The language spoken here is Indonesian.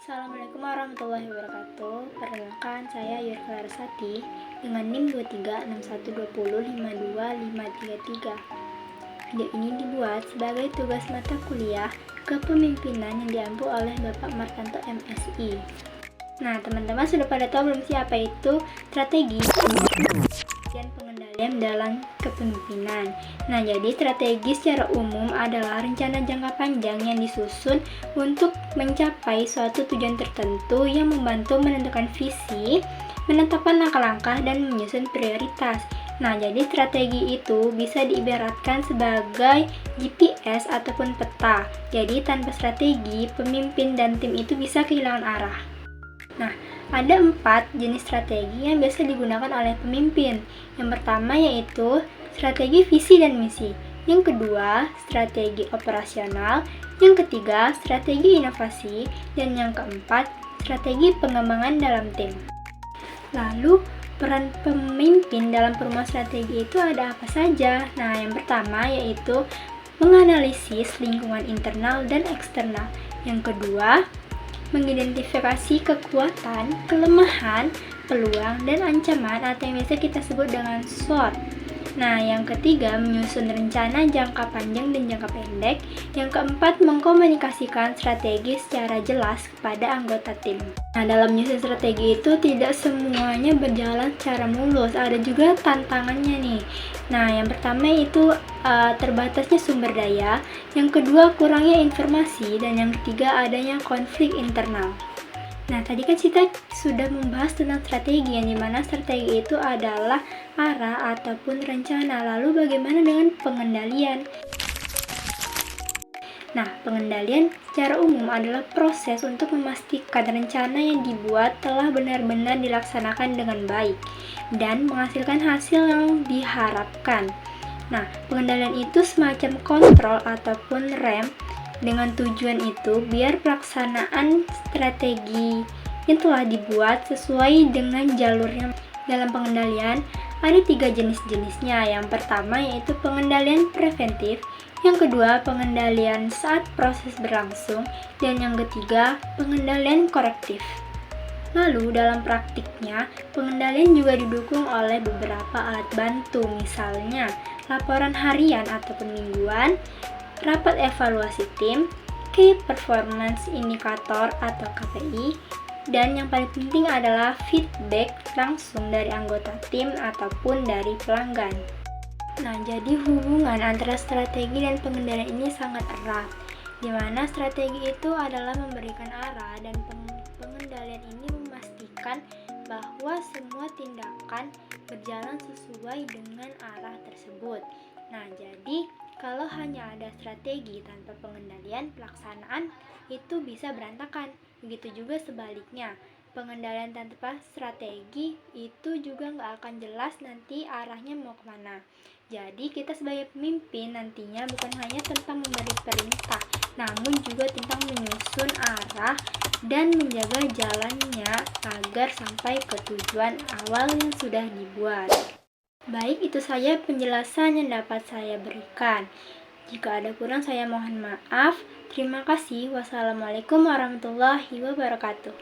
Assalamualaikum warahmatullahi wabarakatuh. Perkenalkan, saya Yurka Larasati dengan NIM 2361205253. Video ini dibuat sebagai tugas mata kuliah Kepemimpinan yang diampu oleh Bapak Martanto MSI. Nah, teman-teman sudah pada tahu belum sih apa itu strategi dan pengendalian dalam kepemimpinan? Nah, jadi strategi secara umum adalah rencana jangka panjang yang disusun untuk mencapai suatu tujuan tertentu yang membantu menentukan visi, menetapkan langkah-langkah, dan menyusun prioritas. Nah, jadi strategi itu bisa diibaratkan sebagai GPS ataupun peta. Jadi, tanpa strategi, pemimpin dan tim itu bisa kehilangan arah. Nah, ada 4 jenis strategi yang biasa digunakan oleh pemimpin. Yang pertama yaitu strategi visi dan misi. Yang kedua, strategi operasional. Yang ketiga, strategi inovasi. Dan yang keempat, strategi pengembangan dalam tim. Lalu, peran pemimpin dalam perumahan strategi itu ada apa saja? Nah, yang pertama yaitu menganalisis lingkungan internal dan eksternal. Yang kedua, mengidentifikasi kekuatan, kelemahan, peluang, dan ancaman atau yang biasa kita sebut dengan SWOT. Nah, yang ketiga, menyusun rencana jangka panjang dan jangka pendek. Yang keempat, mengkomunikasikan strategi secara jelas kepada anggota tim. Nah, dalam menyusun strategi itu tidak semuanya berjalan secara mulus, ada juga tantangannya nih. Nah, yang pertama itu terbatasnya sumber daya, yang kedua kurangnya informasi, dan yang ketiga adanya konflik internal. Nah, tadi kan kita sudah membahas tentang strategi, yang dimana strategi itu adalah arah ataupun rencana. Lalu bagaimana dengan pengendalian? Nah, pengendalian secara umum adalah proses untuk memastikan rencana yang dibuat telah benar-benar dilaksanakan dengan baik dan menghasilkan hasil yang diharapkan. Nah, pengendalian itu semacam kontrol ataupun rem. Dengan tujuan itu, biar pelaksanaan strategi yang telah dibuat sesuai dengan jalurnya. Dalam pengendalian, ada 3 jenis-jenisnya. Yang pertama yaitu pengendalian preventif, yang kedua pengendalian saat proses berlangsung, dan yang ketiga pengendalian korektif. Lalu dalam praktiknya, pengendalian juga didukung oleh beberapa alat bantu, misalnya laporan harian ataupun mingguan, rapat evaluasi tim, Key Performance Indicator atau KPI, dan yang paling penting adalah feedback langsung dari anggota tim ataupun dari pelanggan. Nah, jadi hubungan antara strategi dan pengendalian ini sangat erat, di mana strategi itu adalah memberikan arah dan pengendalian ini memastikan bahwa semua tindakan berjalan sesuai dengan arah tersebut. Nah, jadi kalau hanya ada strategi tanpa pengendalian, pelaksanaan itu bisa berantakan. Begitu juga sebaliknya, pengendalian tanpa strategi itu juga nggak akan jelas nanti arahnya mau kemana. Jadi kita sebagai pemimpin nantinya bukan hanya tentang memberi perintah, namun juga tentang menyusun arah dan menjaga jalannya agar sampai ke tujuan awal yang sudah dibuat. Baik, itu saja penjelasan yang dapat saya berikan. Jika ada kurang, saya mohon maaf. Terima kasih. Wassalamualaikum warahmatullahi wabarakatuh.